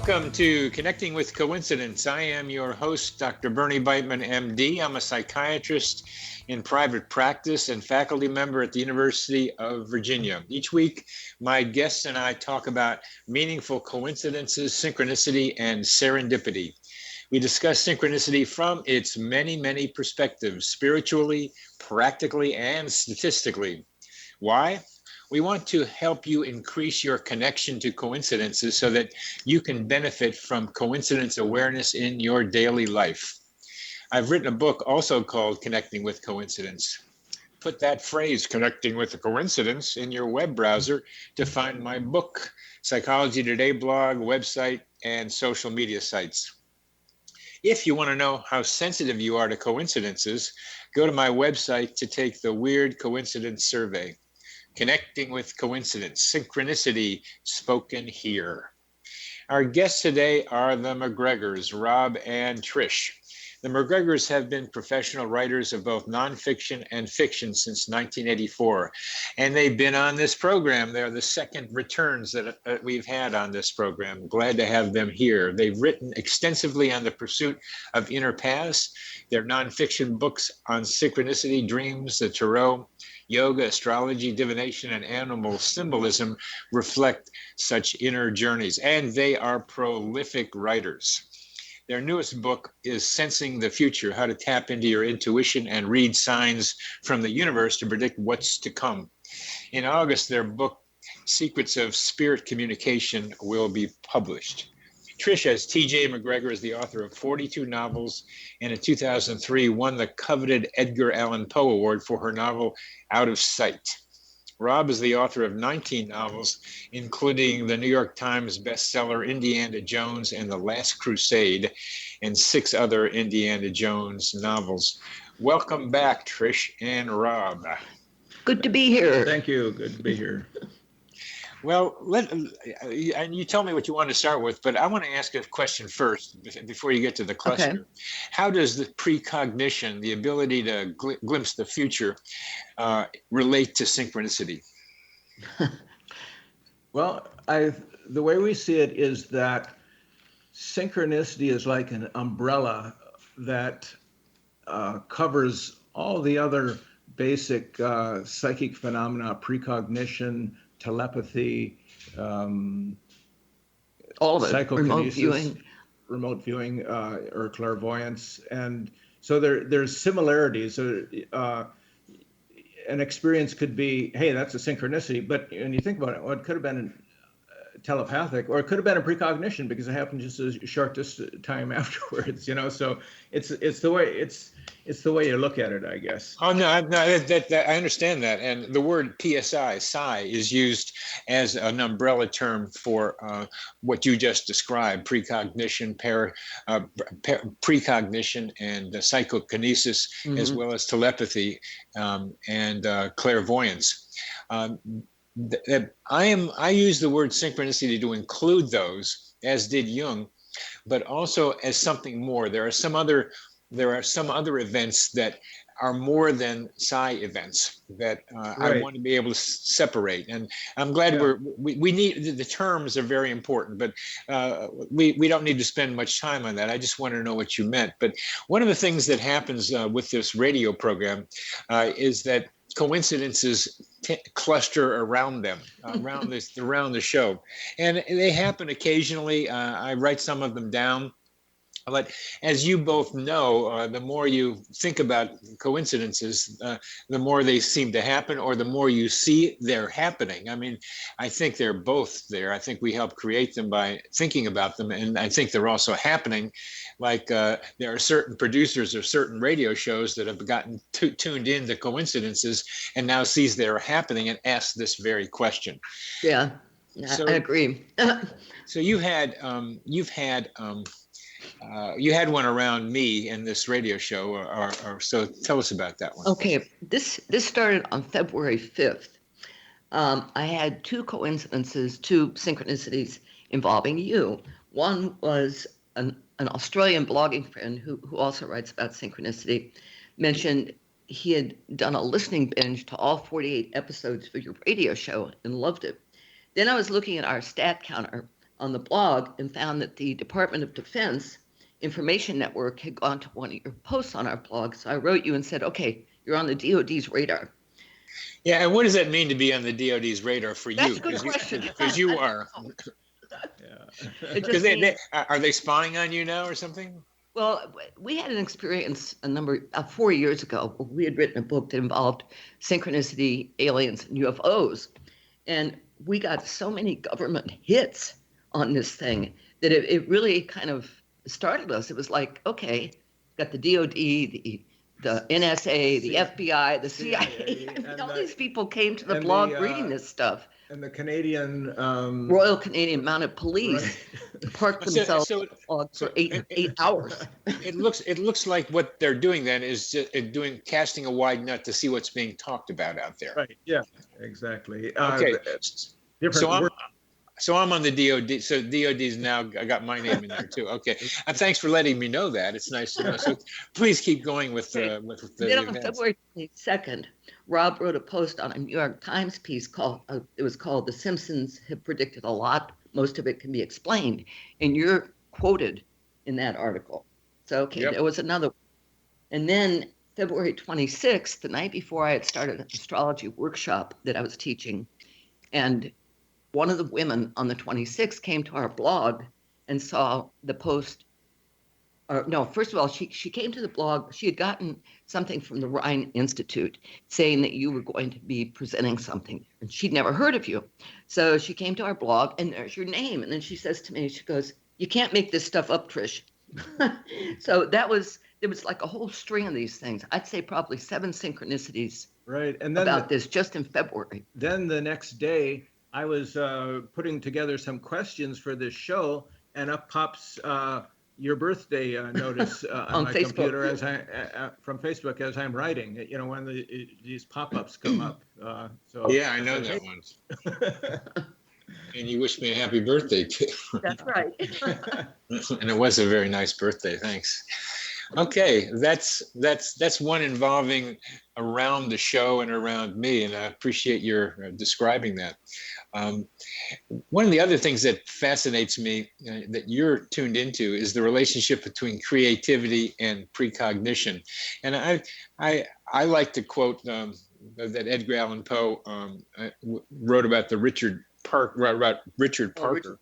Welcome to Connecting with Coincidence. I am your host, Dr. Bernie Beitman, MD. I'm a psychiatrist in private practice and faculty member at the University of Virginia. Each week, my guests and I talk about meaningful coincidences, synchronicity, and serendipity. We discuss synchronicity from its many, many perspectives, spiritually, practically, and statistically. Why? We want to help you increase your connection to coincidences so that you can benefit from coincidence awareness in your daily life. I've written a book also called Connecting with Coincidence. Put that phrase, connecting with a coincidence, in your web browser to find my book, Psychology Today blog, website, and social media sites. If you want to know how sensitive you are to coincidences, go to my website to take the Weird Coincidence Survey. Connecting with Coincidence, Synchronicity, spoken here. Our guests today are the MacGregors, Rob and Trish. The MacGregors have been professional writers of both nonfiction and fiction since 1984, and they've been on this program. They're the second returns that we've had on this program. Glad to have them here. They've written extensively on the pursuit of inner paths. Their nonfiction books on synchronicity, dreams, the tarot, yoga, astrology, divination, and animal symbolism reflect such inner journeys, and they are prolific writers. Their newest book is Sensing the Future, How to Tap into Your Intuition and Read Signs from the Universe to Predict What's to Come. In August, their book, Secrets of Spirit Communication, will be published. Trish, as T.J. MacGregor, is the author of 42 novels, and in 2003 won the coveted Edgar Allan Poe Award for her novel Out of Sight. Rob is the author of 19 novels, including the New York Times bestseller Indiana Jones and the Last Crusade, and 6 other Indiana Jones novels. Welcome back, Trish and Rob. Good to be here. Thank you. Good to be here. Well, and you tell me what you want to start with, but I want to ask a question first before you get to the cluster. Okay. How does the precognition, the ability to glimpse the future, relate to synchronicity? Well, the way we see it is that synchronicity is like an umbrella that covers all the other basic psychic phenomena, precognition, telepathy, all of it, psychokinesis, remote viewing, or clairvoyance, and so there's similarities. An experience could be, hey, that's a synchronicity, but when you think about it, well, it could have been telepathic, or it could have been a precognition because it happened just a short time afterwards. So it's the way you look at it, I guess. Oh no, I understand that, and the word psi is used as an umbrella term for what you just described: precognition, precognition, and psychokinesis, as well as telepathy and clairvoyance. I use the word synchronicity to include those, as did Jung, but also as something more. There are some other events that are more than psi events that right. I want to be able to separate. And I'm glad we need, the terms are very important, but we don't need to spend much time on that. I just want to know what you meant. But one of the things that happens with this radio program is that coincidences cluster around them, around the show. And they happen occasionally. I write some of them down. But as you both know, the more you think about coincidences, the more they seem to happen, or the more you see they're happening. I mean, I think they're both there. I think we help create them by thinking about them, and I think they're also happening. Like there are certain producers of certain radio shows that have gotten tuned in to coincidences and now sees they're happening and asks this very question. Yeah, I agree. So you had one around me in this radio show, or so. Tell us about that one. Okay, this started on February 5th. I had 2 coincidences, 2 synchronicities involving you. One was an Australian blogging friend who also writes about synchronicity mentioned he had done a listening binge to all 48 episodes for your radio show and loved it. Then I was looking at our stat counter on the blog and found that the Department of Defense Information Network had gone to one of your posts on our blog. So I wrote you and said, okay, you're on the DOD's radar. Yeah, and what does that mean to be on the DOD's radar for That's you? a good question. Because you are. Yeah. Because are they spying on you now or something? Well, we had an experience 4 years ago where we had written a book that involved synchronicity, aliens, and UFOs. And we got so many government hits on this thing that it really kind of startled us. It was like, okay, got the DOD, the NSA, the FBI, the CIA. I mean, all these people came to the blog reading this stuff. And the Canadian Royal Canadian Mounted Police parked themselves for eight hours. It looks like what they're doing then is just casting a wide net to see what's being talked about out there. Right. Yeah. Exactly. Okay. Different. So I'm on the DOD. So DOD's now, I got my name in there too. Okay. And thanks for letting me know that. It's nice to know. So please keep going with the Then on events. February 22nd, Rob wrote a post on a New York Times piece called "The Simpsons Have Predicted a Lot. Most of it can be explained." And you're quoted in that article. So, okay, There was another one. And then February 26th, the night before, I had started an astrology workshop that I was teaching. And one of the women on the 26th came to our blog and saw the post. First of all, she came to the blog. She had gotten something from the Rhine Institute saying that you were going to be presenting something, and she'd never heard of you. So she came to our blog, and there's your name. And then she says to me, she goes, "You can't make this stuff up, Trish." So there was like a whole string of these things. I'd say probably 7 synchronicities And then about this just in February. Then the next day, I was putting together some questions for this show, and up pops your birthday notice on my Facebook. computer from Facebook as I'm writing. You know, when these pop-ups come up. Yeah, I know that one. And you wished me a happy birthday too. That's right. And it was a very nice birthday. Thanks. Okay, that's one involving around the show and around me, and I appreciate your describing that. One of the other things that fascinates me that you're tuned into is the relationship between creativity and precognition. And I like to quote that Edgar Allan Poe wrote about the Richard Parker. Richard Parker.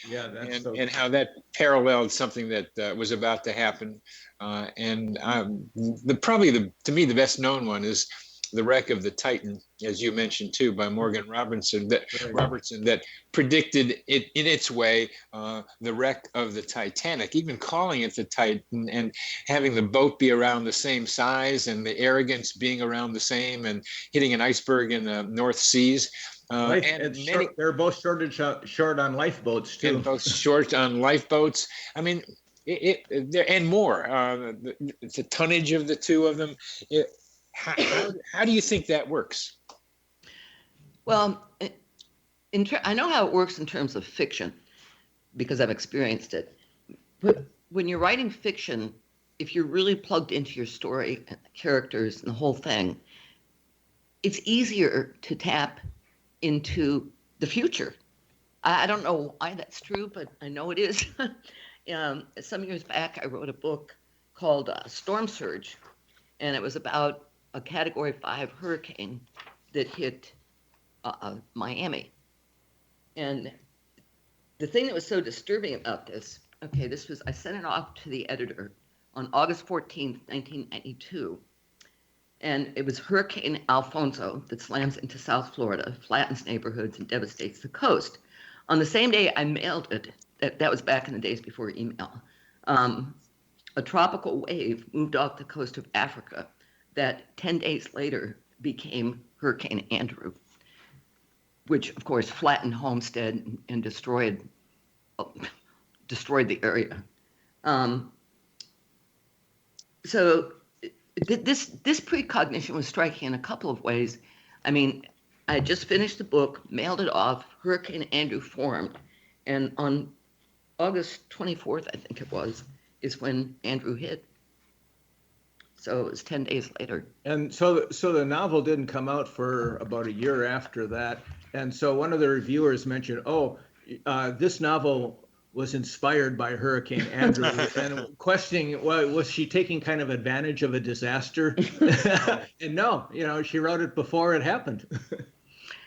Yeah, and how that paralleled something that was about to happen. And to me, the best known one is The Wreck of the Titan, as you mentioned too, by Morgan Robertson, that predicted it in its way, the wreck of the Titanic, even calling it the Titan and having the boat be around the same size and the arrogance being around the same and hitting an iceberg in the North Seas. They're both short on lifeboats too. And both short on lifeboats. I mean, and more. The tonnage of the two of them. How do you think that works? Well, I know how it works in terms of fiction because I've experienced it. But when you're writing fiction, if you're really plugged into your story and the characters and the whole thing, it's easier to tap into the future. I don't know why that's true, but I know it is. Some years back, I wrote a book called Storm Surge, and it was about a Category 5 hurricane that hit Miami. And the thing that was so disturbing about this, I sent it off to the editor on August 14th, 1992. And it was Hurricane Alfonso that slams into South Florida, flattens neighborhoods, and devastates the coast. On the same day I mailed it, that was back in the days before email, a tropical wave moved off the coast of Africa that 10 days later became Hurricane Andrew, which, of course, flattened Homestead and destroyed the area. So this precognition was striking in a couple of ways. I mean, I had just finished the book, mailed it off, Hurricane Andrew formed, and on August 24th, I think it was, is when Andrew hit. So it was 10 days later. And so the novel didn't come out for about a year after that. And so one of the reviewers mentioned, this novel was inspired by Hurricane Andrew, and questioning, well, was she taking kind of advantage of a disaster? And no, she wrote it before it happened.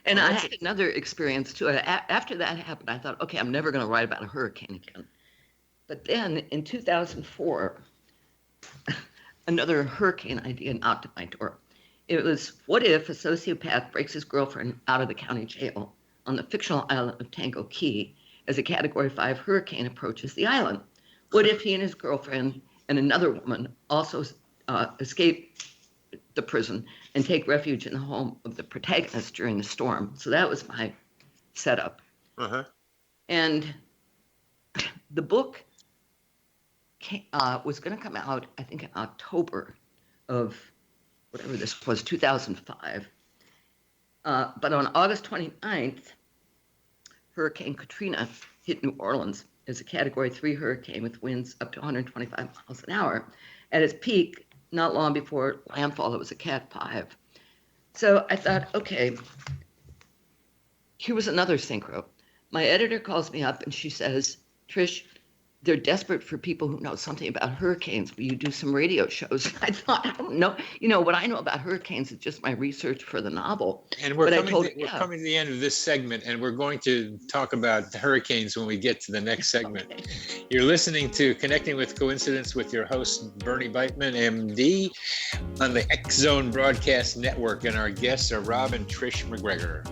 And I had another experience too. After that happened, I thought, okay, I'm never going to write about a hurricane again. But then in 2004, another hurricane idea knocked at my door. It was, what if a sociopath breaks his girlfriend out of the county jail on the fictional island of Tango Key as a Category 5 hurricane approaches the island? What if he and his girlfriend and another woman also escape the prison and take refuge in the home of the protagonist during the storm? So that was my setup. Uh-huh. And the book was going to come out, I think, in October of whatever this was, 2005. But on August 29th, Hurricane Katrina hit New Orleans as a Category 3 hurricane with winds up to 125 miles an hour. At its peak, not long before landfall, it was a Cat 5. So I thought, okay, here was another synchro. My editor calls me up and she says, Trish, they're desperate for people who know something about hurricanes. Will you do some radio shows? I thought, I don't know. What I know about hurricanes is just my research for the novel. And we're coming to the end of this segment, and we're going to talk about hurricanes when we get to the next segment. Okay. You're listening to Connecting with Coincidence with your host, Bernie Beitman, MD, on the X Zone Broadcast Network, and our guests are Rob and Trish MacGregor.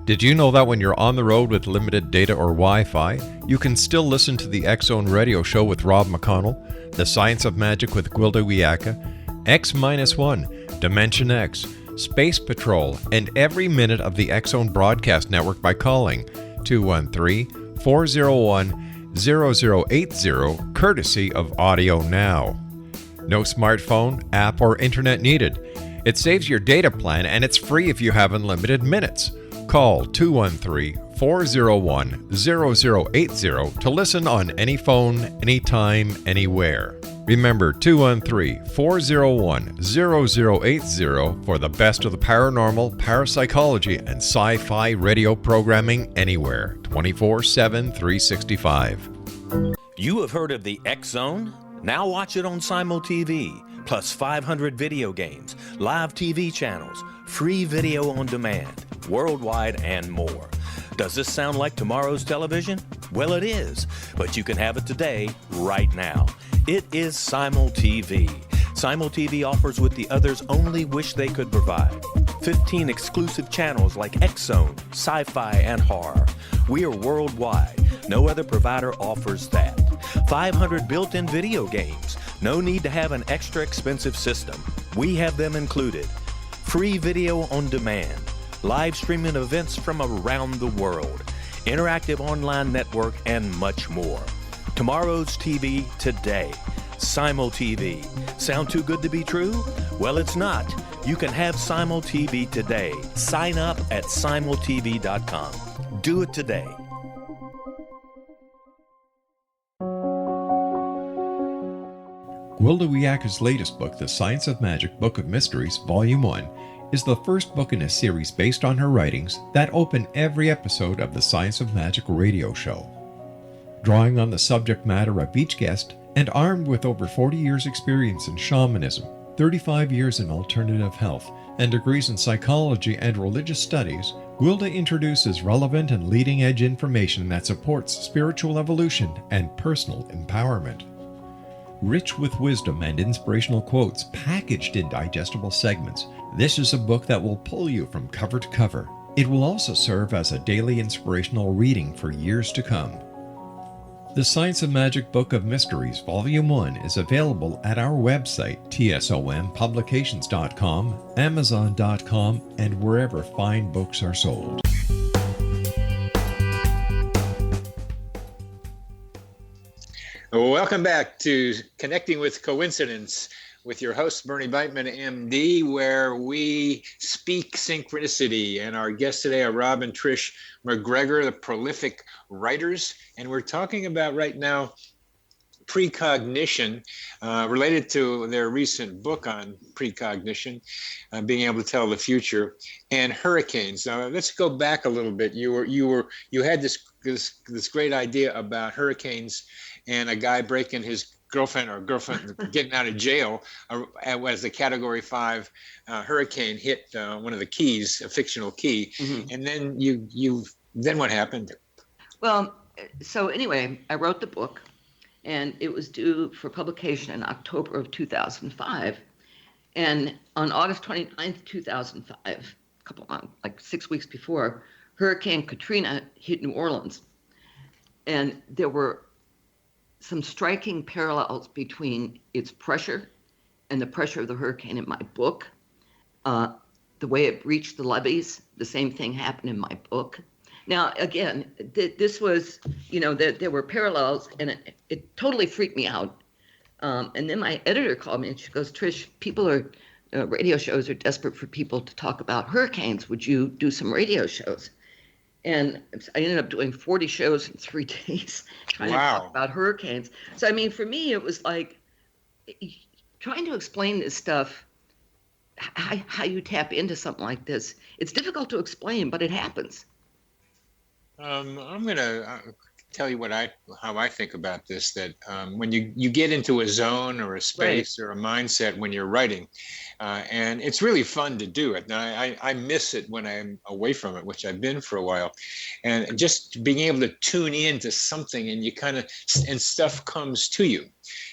Did you know that when you're on the road with limited data or Wi-Fi, you can still listen to the X-Zone Radio Show with Rob McConnell, The Science of Magic with Gwilda Wiyaka, X-1, Dimension X, Space Patrol, and every minute of the X-Zone Broadcast Network by calling 213-401-0080, courtesy of Audio Now. No smartphone, app, or internet needed. It saves your data plan, and it's free if you have unlimited minutes. Call 213-401-0080 to listen on any phone, anytime, anywhere. Remember 213-401-0080 for the best of the paranormal, parapsychology, and sci-fi radio programming anywhere, 24/7, 365. You have heard of the X Zone? Now watch it on Simul TV, plus 500 video games, live TV channels, free video on demand, worldwide, and more. Does this sound like tomorrow's television? Well, it is, but you can have it today, right now. It is Simul TV. Simul TV offers what the others only wish they could provide. 15 exclusive channels like X-Zone, Sci-Fi, and Horror. We are worldwide. No other provider offers that. 500 built-in video games. No need to have an extra expensive system. We have them included. Free video on demand. Live streaming events from around the world. Interactive online network, and much more. Tomorrow's TV today. Simul TV. Sound too good to be true? Well, it's not. You can have Simul TV today. Sign up at simultv.com. Do it today. Gwilda Wiyaka's latest book, The Science of Magic Book of Mysteries, Volume 1, is the first book in a series based on her writings that open every episode of the Science of Magic radio show. Drawing on the subject matter of each guest, and armed with over 40 years' experience in shamanism, 35 years in alternative health, and degrees in psychology and religious studies, Gwilda introduces relevant and leading-edge information that supports spiritual evolution and personal empowerment. Rich with wisdom and inspirational quotes packaged in digestible segments, this is a book that will pull you from cover to cover. It will also serve as a daily inspirational reading for years to come. The Science of Magic Book of Mysteries, Volume 1 is available at our website, tsompublications.com, amazon.com, and wherever fine books are sold. Welcome back to Connecting with Coincidence with your host, Bernie Beitman, MD, where we speak synchronicity. And our guests today are Rob and Trish MacGregor, the prolific writers. And we're talking about right now precognition, related to their recent book on precognition, being able to tell the future, and hurricanes. Now let's go back a little bit. You had this great idea about hurricanes and a guy breaking his girlfriend getting out of jail as the Category 5 hurricane hit one of the keys, a fictional key, and then then what happened? Well, so anyway, I wrote the book, and it was due for publication in October of 2005. And on August 29th, 2005, a couple months, like 6 weeks before, Hurricane Katrina hit New Orleans. And there were some striking parallels between its pressure and the pressure of the hurricane in my book. The way it reached the levees, the same thing happened in my book. Now, again, this was, there were parallels, and it totally freaked me out. And then my editor called me, and she goes, Trish, radio shows are desperate for people to talk about hurricanes. Would you do some radio shows? And I ended up doing 40 shows in 3 days trying to talk about hurricanes. So, I mean, for me, it was like trying to explain this stuff, how you tap into something like this. It's difficult to explain, but it happens. I'm going to tell you how I think about this, that when you get into a zone or a space or a mindset when you're writing, and it's really fun to do it. Now, I miss it when I'm away from it, which I've been for a while, and just being able to tune into something and and stuff comes to you.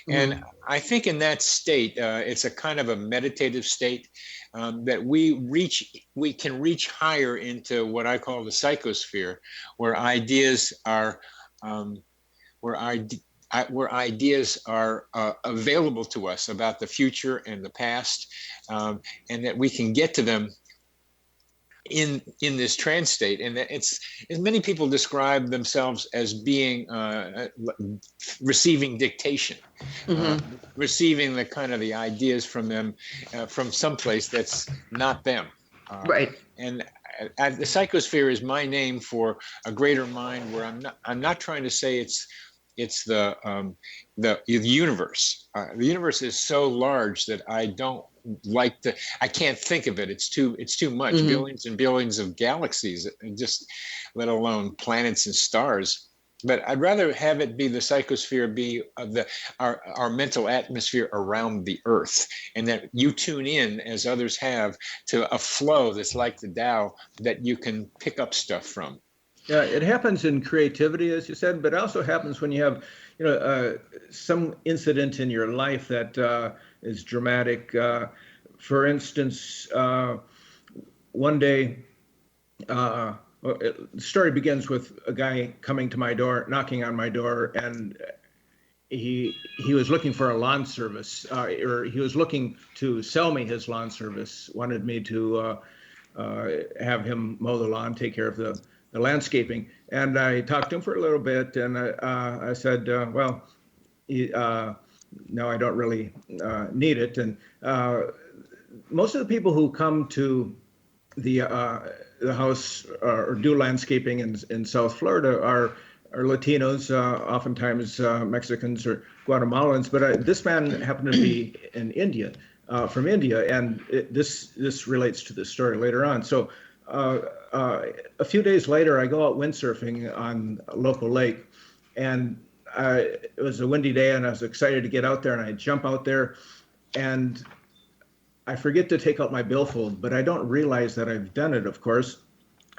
And I think in that state, it's a kind of a meditative state, that we can reach higher into what I call the psychosphere, where ideas are available to us about the future and the past, and that we can get to them in this trance state. And it's, as many people describe themselves as being receiving dictation, receiving the kind of the ideas from them, from someplace that's not them. And the psychosphere is my name for a greater mind, where I'm not trying to say it's the universe. The universe is so large that I can't think of it. It's too much. Billions and billions of galaxies, just let alone planets and stars. But I'd rather have it be the psychosphere, be our mental atmosphere around the Earth, and that you tune in, as others have, to a flow that's like the Tao, that you can pick up stuff from. Yeah, it happens in creativity, as you said, but it also happens when you have, some incident in your life that is dramatic. For instance, one day, the story begins with a guy coming to my door, knocking on my door, and he was looking for a lawn service, or he was looking to sell me his lawn service, wanted me to have him mow the lawn, take care of the landscaping. And I talked to him for a little bit, and I said, no, I don't really need it. And most of the people who come to the house or do landscaping in South Florida are Latinos, oftentimes Mexicans or Guatemalans. But this man happened to be in India, from India, and this relates to the story later on. So a few days later, I go out windsurfing on a local lake, and it was a windy day, and I was excited to get out there, and I jump out there, and I forget to take out my billfold, but I don't realize that I've done it, of course.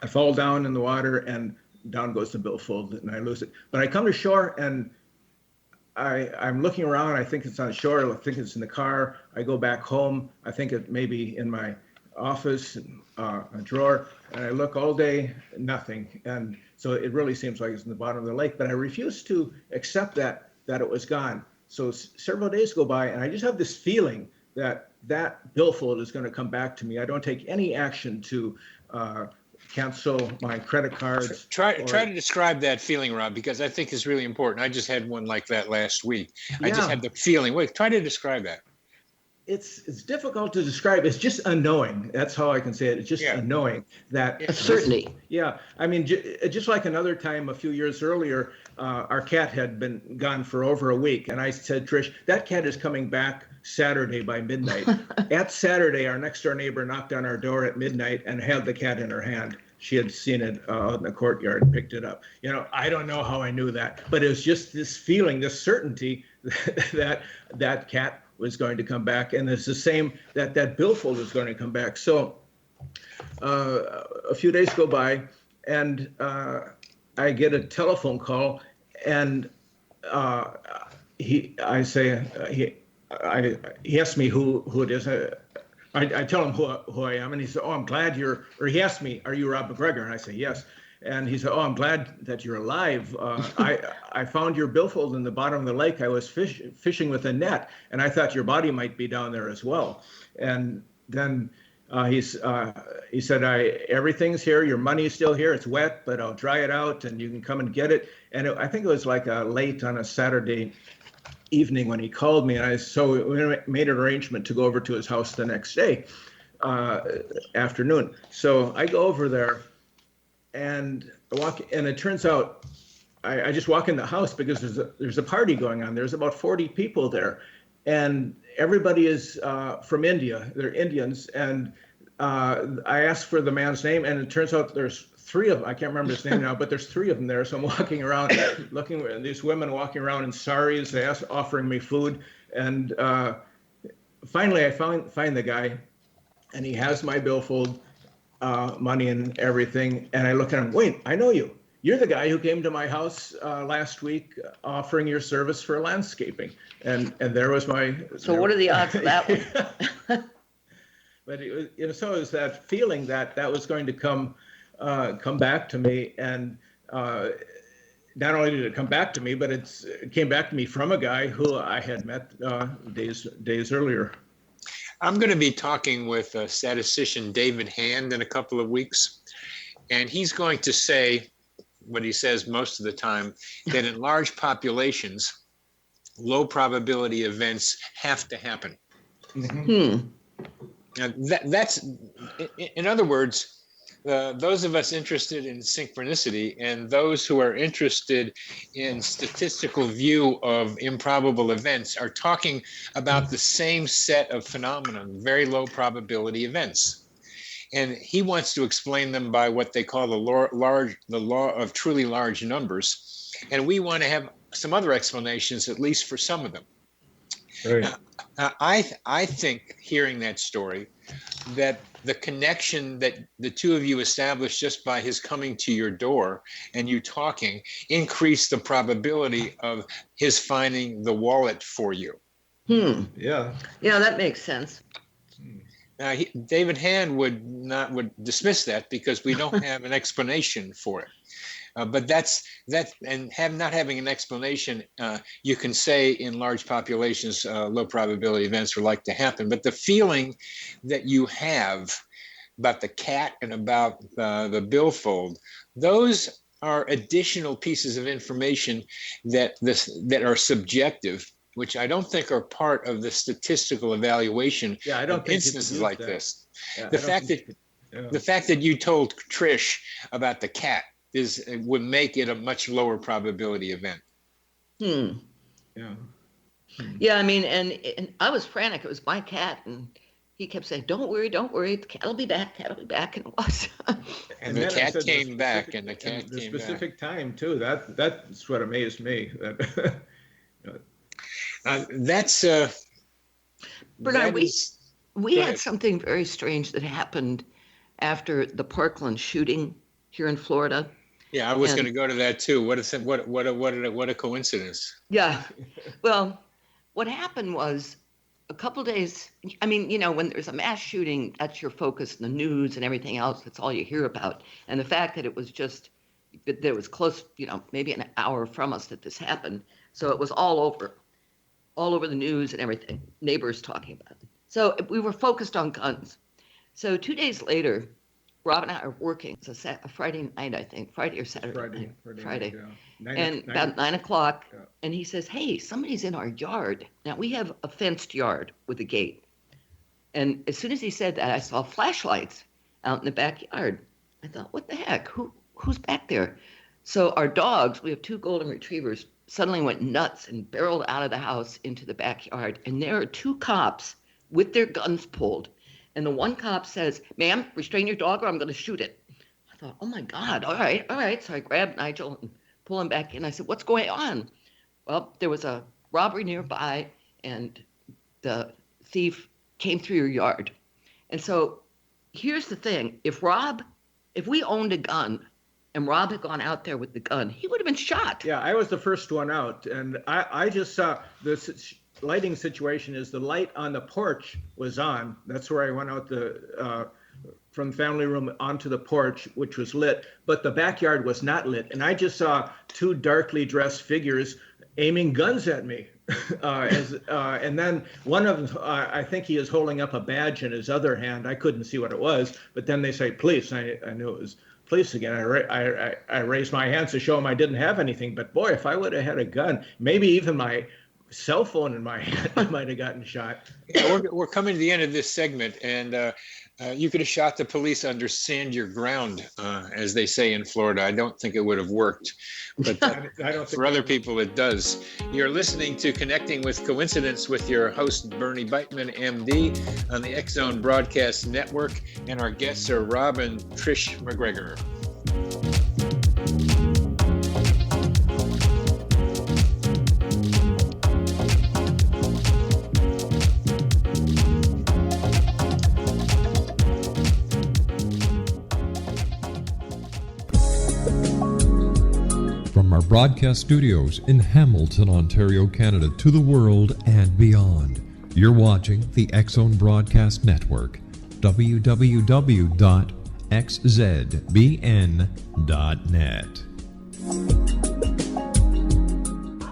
I fall down in the water, and down goes the billfold, and I lose it. But I come to shore, and I'm looking around. I think it's on shore. I think it's in the car. I go back home. I think it may be in my office, a drawer, and I look all day, nothing. And so it really seems like it's in the bottom of the lake, but I refuse to accept that it was gone. So several days go by, and I just have this feeling that billfold is going to come back to me. I don't take any action to cancel my credit cards. Try to describe that feeling, Rob, because I think it's really important. I just had one like that last week. I just had the feeling. Wait, try to describe that. it's difficult to describe. It's just unknowing. That's how I can say it. It's just unknowing that. A certainty. Yeah, I mean, just like another time a few years earlier, our cat had been gone for over a week, and I said, Trish, that cat is coming back Saturday by midnight. At Saturday, our next door neighbor knocked on our door at midnight and had the cat in her hand. She had seen it out in the courtyard and picked it up. You know, I don't know how I knew that, but it was just this feeling, this certainty that that cat was going to come back, and it's the same that billfold was going to come back. So a few days go by, and I get a telephone call, and he asks me who it is. I tell him who I am, and he said, "Oh, I'm glad you're." Or he asked me, "Are you Rob MacGregor?" And I say, "Yes." And he said, "Oh, I'm glad that you're alive. I found your billfold in the bottom of the lake. I was fishing with a net, and I thought your body might be down there as well." And then he said, "Everything's here. Your money's still here. It's wet, but I'll dry it out, and you can come and get it." And I think it was like late on a Saturday evening when he called me, and so we made an arrangement to go over to his house the next day afternoon. So I go over there, and I walk, and it turns out I just walk in the house because there's a party going on. There's about 40 people there, and everybody is from India. They're Indians, and I asked for the man's name, and it turns out there's three of them. I can't remember his name now, but there's three of them there. So I'm walking around, looking at these women walking around in saris, offering me food, and finally I find the guy, and he has my billfold, money and everything, and I look at him. Wait, I know you. You're the guy who came to my house last week offering your service for landscaping, and there was my. So what are the odds of that one? But it was, so it was that feeling that was going to come back to me, and not only did it come back to me, but it came back to me from a guy who I had met days earlier. I'm going to be talking with statistician David Hand in a couple of weeks, and he's going to say what he says most of the time, that in large populations, low probability events have to happen. Mm-hmm. Now that's, in other words, those of us interested in synchronicity and those who are interested in statistical view of improbable events are talking about the same set of phenomena, very low probability events. And he wants to explain them by what they call the law of truly large numbers. And we want to have some other explanations, at least for some of them. Right. I think, hearing that story, that the connection that the two of you established just by his coming to your door and you talking increased the probability of his finding the wallet for you. Yeah. Yeah, that makes sense. Now, David Hand would dismiss that because we don't have an explanation for it. But that, and not having an explanation, you can say in large populations, low probability events are like to happen. But the feeling that you have about the cat and about the billfold, those are additional pieces of information that are subjective, which I don't think are part of the statistical evaluation. Yeah, I don't think instances like this. Yeah, the fact that you told Trish about the cat would make it a much lower probability event. Yeah. Yeah, I mean, and I was frantic. It was my cat, and he kept saying, "Don't worry, the cat will be back, and it was." And the cat came back, and the cat came back. The specific time too. That's what amazed me. That's Bernard, we had something very strange that happened after the Parkland shooting here in Florida. Yeah, I was going to go to that too. What a coincidence. Yeah. Well, what happened was a couple days, I mean, when there's a mass shooting, that's your focus in the news and everything else. That's all you hear about. And the fact that it was close, maybe an hour from us that this happened. So it was all over the news and everything, neighbors talking about it. So we were focused on guns. So 2 days later, Rob and I are working. It's a Friday night, I think, Friday or Saturday. Friday. Yeah. About 9 o'clock, and he says, "Hey, somebody's in our yard." Now, we have a fenced yard with a gate. And as soon as he said that, I saw flashlights out in the backyard. I thought, what the heck? Who's back there? So our dogs, we have 2 golden retrievers, suddenly went nuts and barreled out of the house into the backyard. And there are 2 cops with their guns pulled. And the one cop says, "Ma'am, restrain your dog or I'm going to shoot it." I thought, oh my God, all right. So I grabbed Nigel and pulled him back in. I said, "What's going on?" Well, there was a robbery nearby and the thief came through your yard. And so here's the thing. If we owned a gun and Rob had gone out there with the gun, he would have been shot. Yeah, I was the first one out. And I just saw this lighting situation is the light on the porch was on. That's where I went out from the family room onto the porch, which was lit, but the backyard was not lit. And I just saw 2 darkly dressed figures aiming guns at me. And then one of them, I think he is holding up a badge in his other hand. I couldn't see what it was, but then they say police. I knew it was police again. I raised my hands to show them I didn't have anything. But boy, if I would have had a gun, maybe even my cell phone in my hand, I might have gotten shot. Yeah, we're coming to the end of this segment, and you could have shot the police under stand your ground, as they say in Florida. I don't think it would have worked, but I don't think for other people it does. You're listening to Connecting with Coincidence with your host, Bernie Beitman, MD, on the X Zone Broadcast Network, and our guests are Rob and Trish MacGregor. From our broadcast studios in Hamilton, Ontario, Canada, to the world and beyond, you're watching the X Zone Broadcast Network, www.xzbn.net.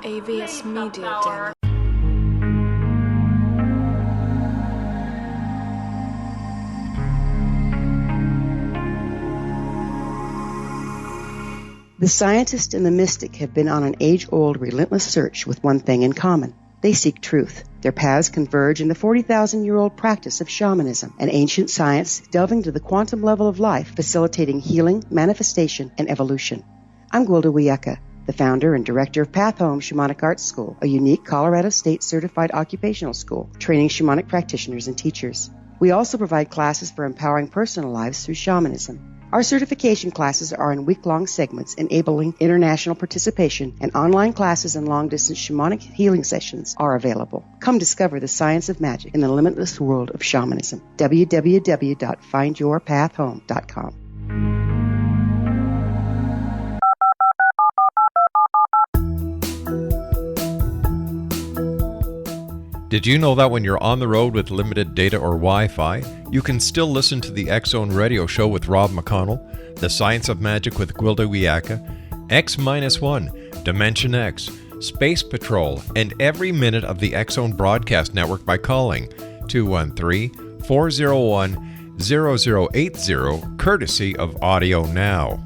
AVS Media Den. The scientist and the mystic have been on an age-old, relentless search with one thing in common. They seek truth. Their paths converge in the 40,000-year-old practice of shamanism, an ancient science delving to the quantum level of life, facilitating healing, manifestation, and evolution. I'm Gwilda Wiyaka, the founder and director of Path Home Shamanic Arts School, a unique Colorado State certified occupational school, training shamanic practitioners and teachers. We also provide classes for empowering personal lives through shamanism. Our certification classes are in week-long segments enabling international participation, and online classes and long-distance shamanic healing sessions are available. Come discover the science of magic in the limitless world of shamanism. www.findyourpathhome.com. Did you know that when you're on the road with limited data or Wi-Fi, you can still listen to the X Zone Radio Show with Rob McConnell, The Science of Magic with Gwilda Wiyaka, X-1, Dimension X, Space Patrol, and every minute of the X Zone Broadcast Network by calling 213-401-0080, courtesy of Audio Now.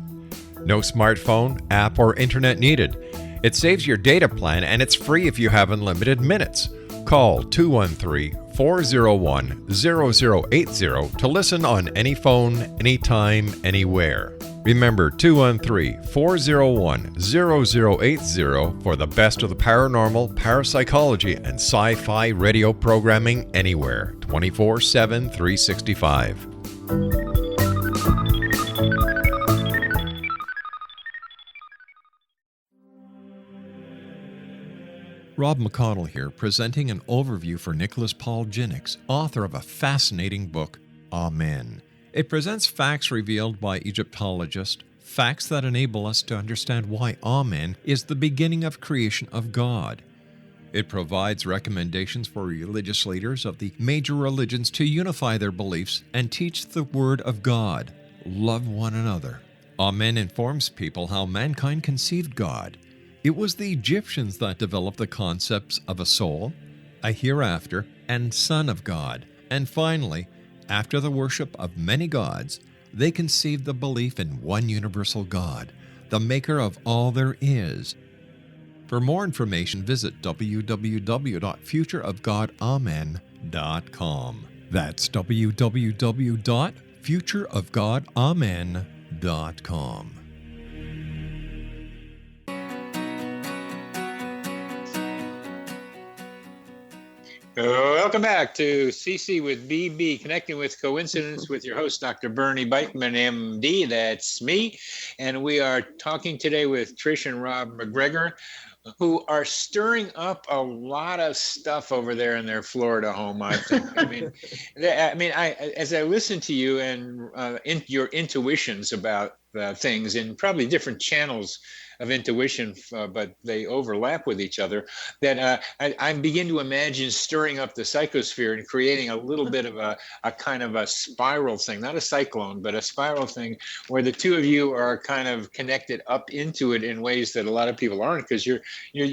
No smartphone, app, or internet needed. It saves your data plan, and it's free if you have unlimited minutes. Call 213-401-0080 to listen on any phone, anytime, anywhere. Remember 213-401-0080 for the best of the paranormal, parapsychology, and sci-fi radio programming anywhere, 24/7, 365. Rob McConnell here, presenting an overview for Nicholas Paul Jennings, author of a fascinating book, Amen. It presents facts revealed by Egyptologists, facts that enable us to understand why Amen is the beginning of creation of God. It provides recommendations for religious leaders of the major religions to unify their beliefs and teach the Word of God. Love one another. Amen informs people how mankind conceived God. It was the Egyptians that developed the concepts of a soul, a hereafter, and Son of God. And finally, after the worship of many gods, they conceived the belief in one universal God, the maker of all there is. For more information, visit www.futureofgodamen.com. That's www.futureofgodamen.com. Welcome back to CC with BB, Connecting with Coincidence with your host, Dr. Bernie Beitman, MD. That's me. And we are talking today with Trish and Rob MacGregor, who are stirring up a lot of stuff over there in their Florida home, I think. As I listen to you and your intuitions about things in probably different channels of intuition, but they overlap with each other, that I begin to imagine stirring up the psychosphere and creating a little bit of a kind of a spiral thing, not a cyclone, but a spiral thing where the two of you are kind of connected up into it in ways that a lot of people aren't, because you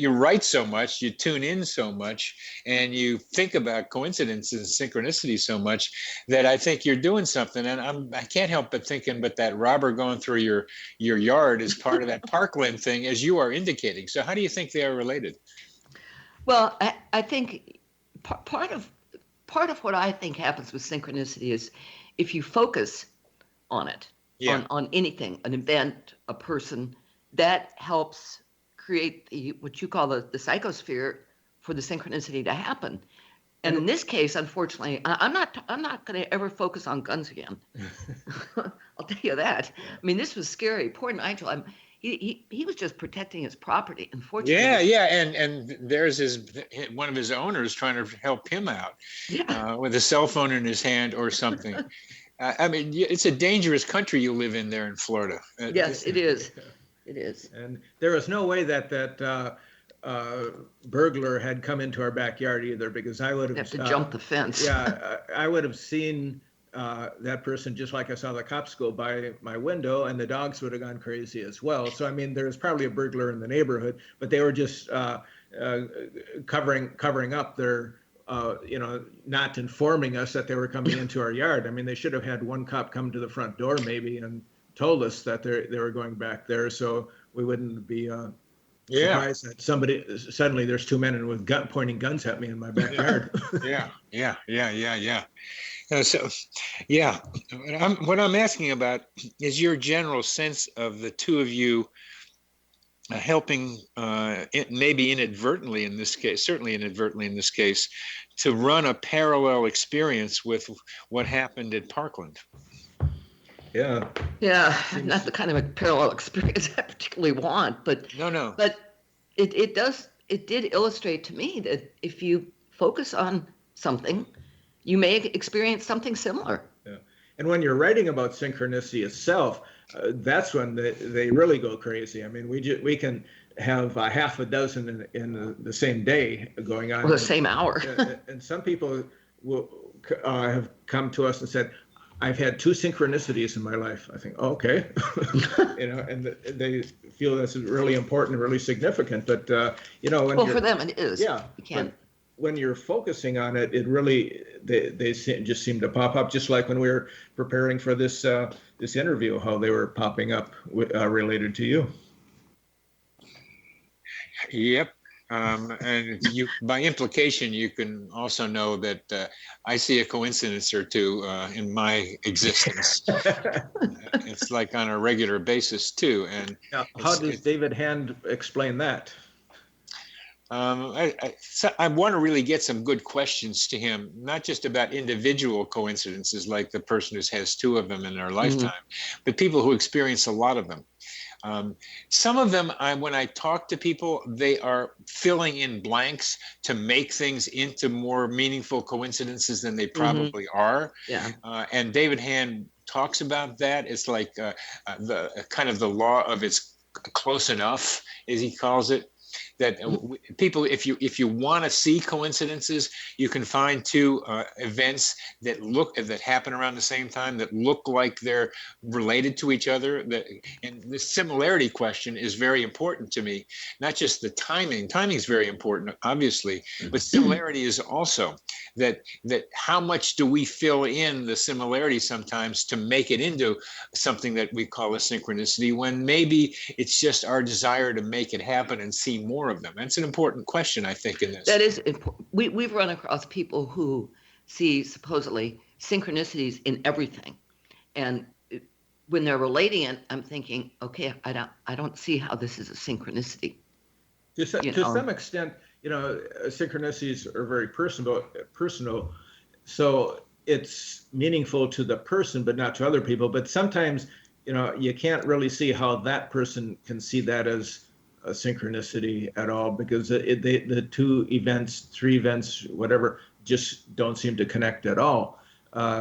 write so much, you tune in so much, and you think about coincidences and synchronicity so much that I think you're doing something. And I can't help but thinking, but that robber going through your yard is part of that Parkland thing, as you are indicating. So how do you think they are related? Well, I think part of what I think happens with synchronicity is if you focus on it, on anything, an event, a person, that helps create what you call the psychosphere for the synchronicity to happen. And in this case, unfortunately, I'm not going to ever focus on guns again. I'll tell you that. I mean, this was scary. Poor Nigel. He was just protecting his property. Unfortunately. Yeah. And there's one of his owners trying to help him out with a cell phone in his hand or something. It's a dangerous country you live in there in Florida. Yes, it is. It is. And there was no way that burglar had come into our backyard either, because I would have to jump the fence. I would have seen that person just like I saw the cops go by my window, and the dogs would have gone crazy as well. So I mean, there's probably a burglar in the neighborhood, but they were just covering up their not informing us that they were coming into our yard. I mean, they should have had one cop come to the front door maybe and told us that they were going back there, so we wouldn't be surprised that suddenly there's two men with pointing guns at me in my backyard. Yeah. What I'm asking about is your general sense of the two of you helping, maybe inadvertently in this case, certainly inadvertently in this case, to run a parallel experience with what happened at Parkland. Yeah, not the kind of a parallel experience I particularly want, but no. But it did illustrate to me that if you focus on something, you may experience something similar. Yeah, and when you're writing about synchronicity itself, that's when they really go crazy. I mean, we can have a half a dozen in the same day going on, or the same hour. And some people will have come to us and said, I've had 2 synchronicities in my life. I think, okay, and they feel that's really important and really significant. But for them it is. Yeah, you can't. When you're focusing on it, it really they just seem to pop up. Just like when we were preparing for this interview, how they were popping up related to you. Yep. And you, by implication, you can also know that I see a coincidence or two in my existence. It's like on a regular basis too. And now, how does David Hand explain that? I want to really get some good questions to him, not just about individual coincidences like the person who has 2 of them in their lifetime, but people who experience a lot of them. Some of them, when I talk to people, they are filling in blanks to make things into more meaningful coincidences than they probably are. Yeah. And David Hand talks about that. It's like the kind of the law of it's close enough, as he calls it. That people, if you want to see coincidences, you can find 2 events that happen around the same time that look like they're related to each other. And the similarity question is very important to me. Not just the timing. Timing is very important, obviously, but similarity is also that how much do we fill in the similarity sometimes to make it into something that we call a synchronicity, when maybe it's just our desire to make it happen and see more of them. That's an important question, I think, in this. That is important. We've run across people who see supposedly synchronicities in everything. And when they're relating it, I'm thinking, okay, I don't see how this is a synchronicity. To some extent, synchronicities are very personal. So it's meaningful to the person, but not to other people. But sometimes, you can't really see how that person can see that as a synchronicity at all, because the two events, three events, whatever, just don't seem to connect at all.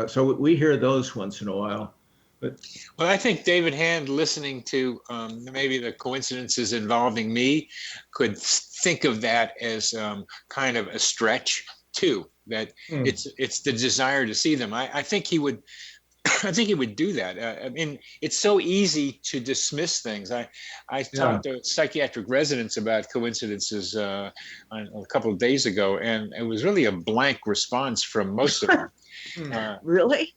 So we hear those once in a while. Well, I think David Hand, listening to maybe the coincidences involving me, could think of that as kind of a stretch too. That it's the desire to see them. I think he would. I think he would do that. I mean, it's so easy to dismiss things. I talked to psychiatric residents about coincidences a couple of days ago, and it was really a blank response from most of them. Really?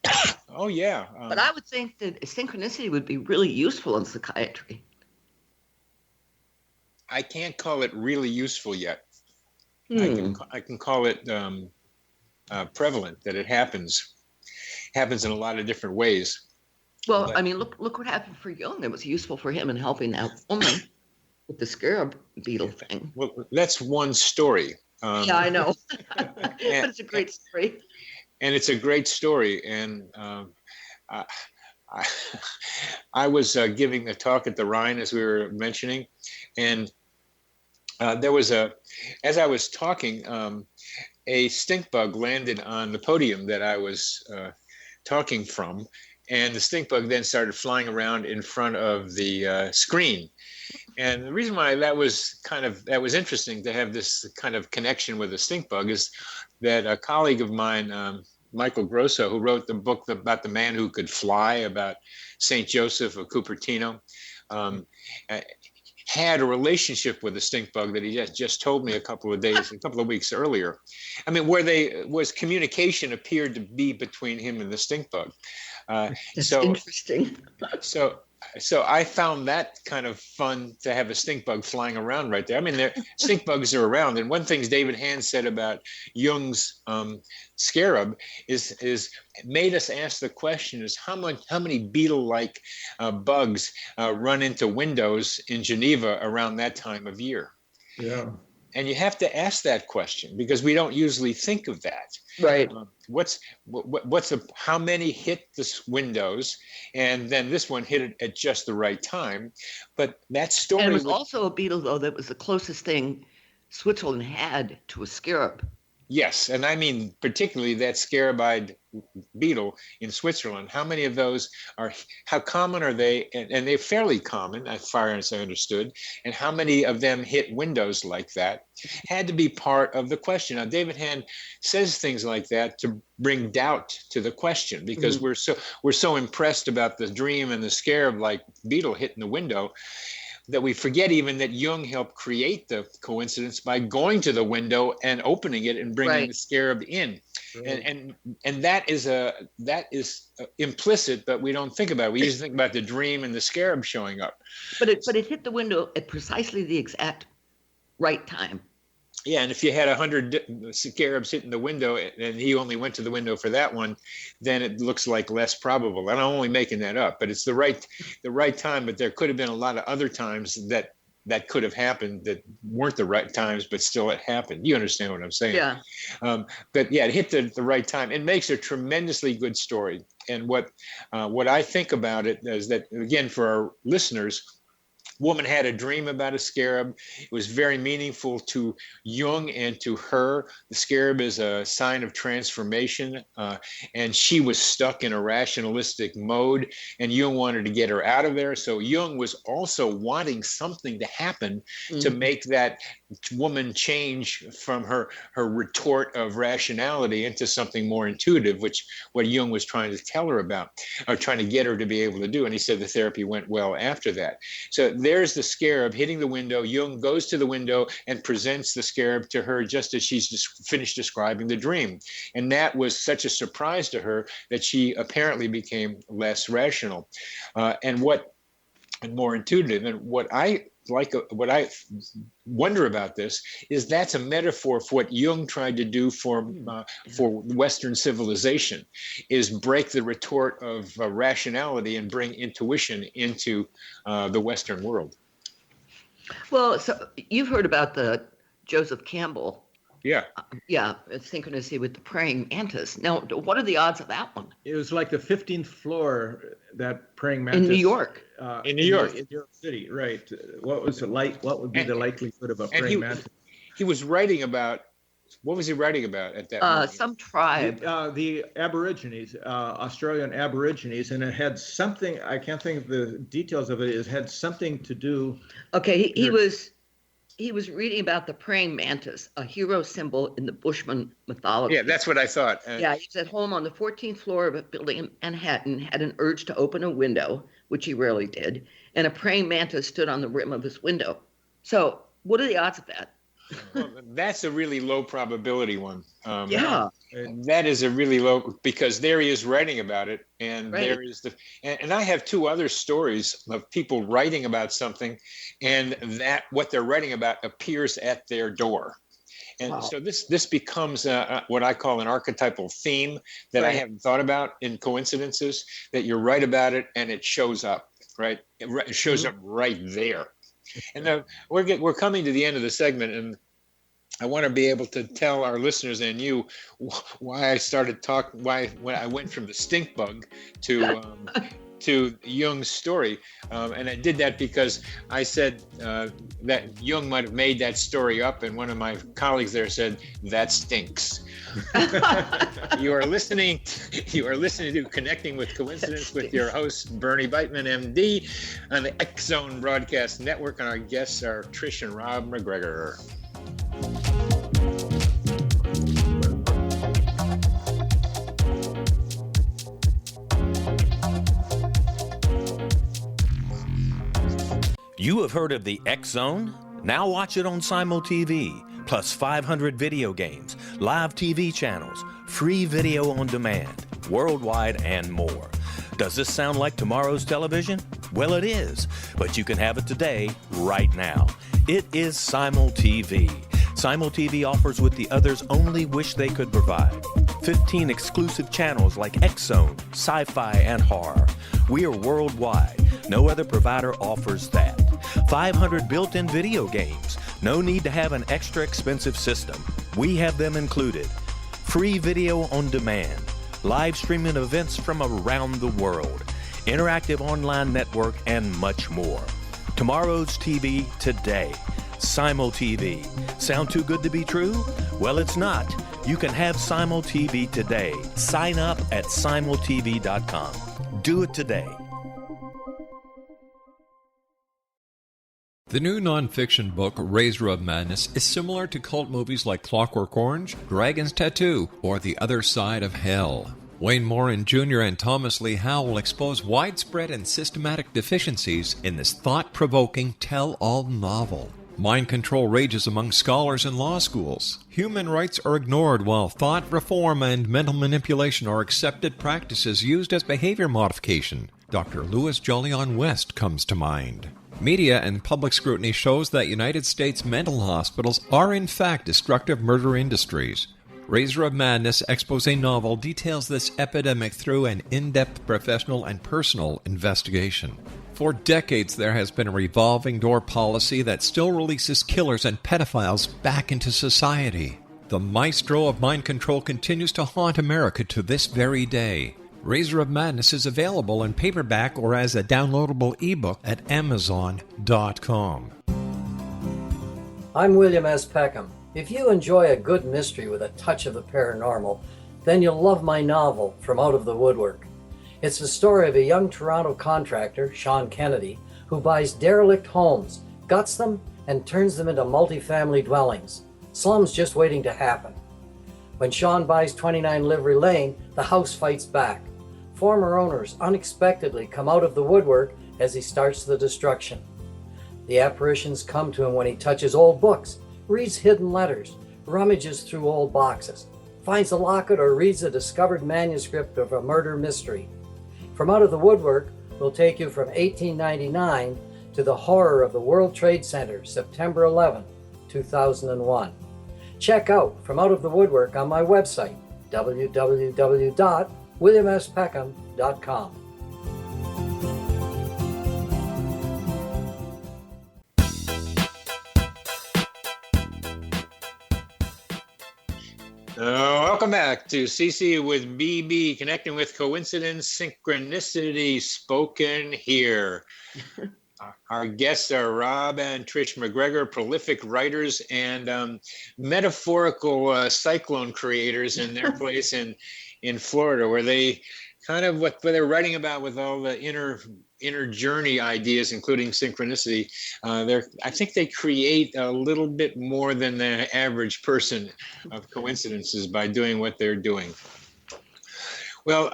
Oh, yeah. But I would think that synchronicity would be really useful in psychiatry. I can't call it really useful yet. I can call it prevalent, that it happens in a lot of different ways. Well, but, I mean, look what happened for Jung. It was useful for him in helping that woman with the scarab beetle thing. Well, that's one story. Yeah, I know. But it's a great story. And it's a great story. And I was giving a talk at the Rhine, as we were mentioning, and there was as I was talking, a stink bug landed on the podium that I was talking from, and the stink bug then started flying around in front of the screen. And the reason why that was interesting to have this kind of connection with a stink bug is that a colleague of mine, Michael Grosso, who wrote the book about the man who could fly, about St. Joseph of Cupertino, had a relationship with a stink bug that he just told me a couple of weeks earlier. I mean, where communication appeared to be between him and the stink bug. That's interesting. So I found that kind of fun, to have a stink bug flying around right there. I mean, stink bugs are around. And one thing David Hand said about Jung's scarab is made us ask the question is how many beetle-like bugs run into windows in Geneva around that time of year? Yeah. And you have to ask that question because we don't usually think of that. Right. How many hit the windows, and then this one hit it at just the right time. But that story. And it was also a beetle, though, that was the closest thing Switzerland had to a scarab. Yes, and I mean particularly that scarabide beetle in Switzerland. How many of those how common are they? And they're fairly common, as far as I understood. And how many of them hit windows like that had to be part of the question. Now, David Hand says things like that to bring doubt to the question, because we're so impressed about the dream and the scarab-like beetle hitting the window, that we forget even that Jung helped create the coincidence by going to the window and opening it and bringing the scarab in. Right. And that is implicit, but we don't think about it. We usually think about the dream and the scarab showing up. But it hit the window at precisely the exact right time. Yeah, and if you had 100 scarabs hitting the window and he only went to the window for that one, then it looks like less probable. And I'm only making that up, but it's the right time. But there could have been a lot of other times that could have happened that weren't the right times, but still it happened. You understand what I'm saying? Yeah. But yeah, it hit the right time. It makes a tremendously good story. And what I think about it is that, again, for our listeners, woman had a dream about a scarab. It was very meaningful to Jung and to her. The scarab is a sign of transformation, and she was stuck in a rationalistic mode, and Jung wanted to get her out of there. So Jung was also wanting something to happen to make that woman change from her retort of rationality into something more intuitive, which what Jung was trying to tell her about, or trying to get her to be able to do. And he said the therapy went well after that. So there's the scarab hitting the window. Jung goes to the window and presents the scarab to her just as she's just finished describing the dream. And that was such a surprise to her that she apparently became less rational and more intuitive. And what I what I wonder about this is that's a metaphor for what Jung tried to do for Western civilization, is break the retort of rationality and bring intuition into the Western world. Well, so you've heard about the Joseph Campbell. Yeah. Yeah, synchronicity with the praying mantis. Now, what are the odds of that one? It was like the 15th floor, that praying mantis. In New York. In New York. In New York City, right. What was it like? What would be the likelihood of a praying mantis? He was writing about, what was he writing about at that moment? Some tribe. The Aborigines, Australian Aborigines, and it had something, I can't think of the details of it, it had something to do. Okay, he was reading about the praying mantis, a hero symbol in the Bushman mythology. Yeah, that's what I thought. Yeah, he was at home on the 14th floor of a building in Manhattan, had an urge to open a window, which he rarely did, and a praying mantis stood on the rim of his window. So what are the odds of that? Well, that's a really low probability one. Yeah. That is a really low, because there he is writing about it, and Right. there is and I have two other stories of people writing about something, and that what they're writing about appears at their door. And Wow. so this becomes what I call an archetypal theme that I Right. haven't thought about in coincidences, that you write about it and it shows up, right? It shows up right there. And now we're coming to the end of the segment, and I want to be able to tell our listeners and you why I started when I went from the stink bug to Jung's story. And I did that because I said that Jung might have made that story up, and one of my colleagues there said, that stinks. You are listening to Connecting with Coincidence with your host, Bernie Beitman, MD, on the X Zone Broadcast Network, and our guests are Trish and Rob MacGregor. You have heard of the X Zone? Now watch it on Simul TV, plus 500 video games, live TV channels, free video on demand, worldwide, and more. Does this sound like tomorrow's television? Well, it is, but you can have it today, right now. It is Simul TV. Simul TV offers what the others only wish they could provide. 15 exclusive channels like X Zone, sci-fi, and horror. We are worldwide. No other provider offers that. 500 built-in video games. No need to have an extra expensive system. We have them included. Free video on demand. Live streaming events from around the world. Interactive online network, and much more. Tomorrow's TV today. Simul TV. Sound too good to be true? Well, it's not. You can have Simul TV today. Sign up at simultv.com. Do it today. The new nonfiction book, Razor of Madness, is similar to cult movies like Clockwork Orange, Dragon's Tattoo, or The Other Side of Hell. Wayne Morin Jr. and Thomas Lee Howell expose widespread and systematic deficiencies in this thought-provoking tell-all novel. Mind control rages among scholars in law schools. Human rights are ignored while thought reform and mental manipulation are accepted practices used as behavior modification. Dr. Louis Jolyon West comes to mind. Media and public scrutiny shows that United States mental hospitals are in fact destructive murder industries. Razor of Madness expose novel details this epidemic through an in-depth professional and personal investigation. For decades, there has been a revolving door policy that still releases killers and pedophiles back into society. The maestro of mind control continues to haunt America to this very day. Razor of Madness is available in paperback or as a downloadable ebook at Amazon.com. I'm William S. Peckham. If you enjoy a good mystery with a touch of the paranormal, then you'll love my novel, From Out of the Woodwork. It's the story of a young Toronto contractor, Sean Kennedy, who buys derelict homes, guts them, and turns them into multifamily dwellings. Slums just waiting to happen. When Sean buys 29 Livery Lane, the house fights back. Former owners unexpectedly come out of the woodwork as he starts the destruction. The apparitions come to him when he touches old books, reads hidden letters, rummages through old boxes, finds a locket, or reads a discovered manuscript of a murder mystery. From Out of the Woodwork will take you from 1899 to the horror of the World Trade Center, September 11, 2001. Check out From Out of the Woodwork on my website, www.williamspeckham.com. Welcome back to CC with BB, connecting with coincidence, synchronicity, spoken here. Our guests are Rob and Trish MacGregor, prolific writers and metaphorical cyclone creators in their place in Florida, where they kind of what they're writing about with all the inner journey ideas, including synchronicity. I think they create a little bit more than the average person of coincidences by doing what they're doing. Well,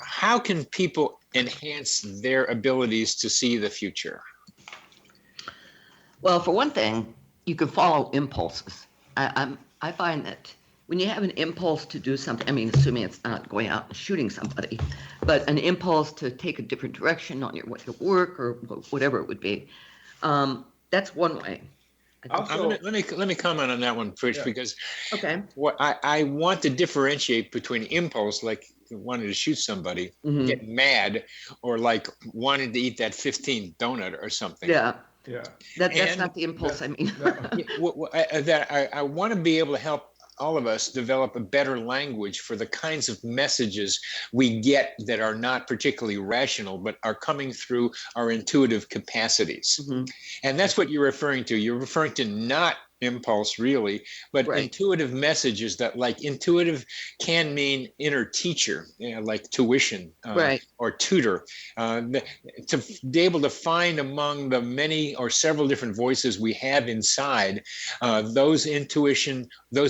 how can people enhance their abilities to see the future? Well, for one thing, you can follow impulses. I find that when you have an impulse to do something, I mean, assuming it's not going out and shooting somebody, but an impulse to take a different direction on your way to work or whatever it would be, that's one way. Also, let me comment on that one, Trish, because okay, what I want to differentiate between impulse, like wanting to shoot somebody, get mad, or like wanting to eat that 15th donut or something. Yeah. That's not the impulse. I mean, I want to be able to help all of us develop a better language for the kinds of messages we get that are not particularly rational, but are coming through our intuitive capacities. And that's what you're referring to. You're referring to not impulse, really, but intuitive messages that, like, intuitive can mean inner teacher, like tuition or tutor, to be able to find among the many or several different voices we have inside, those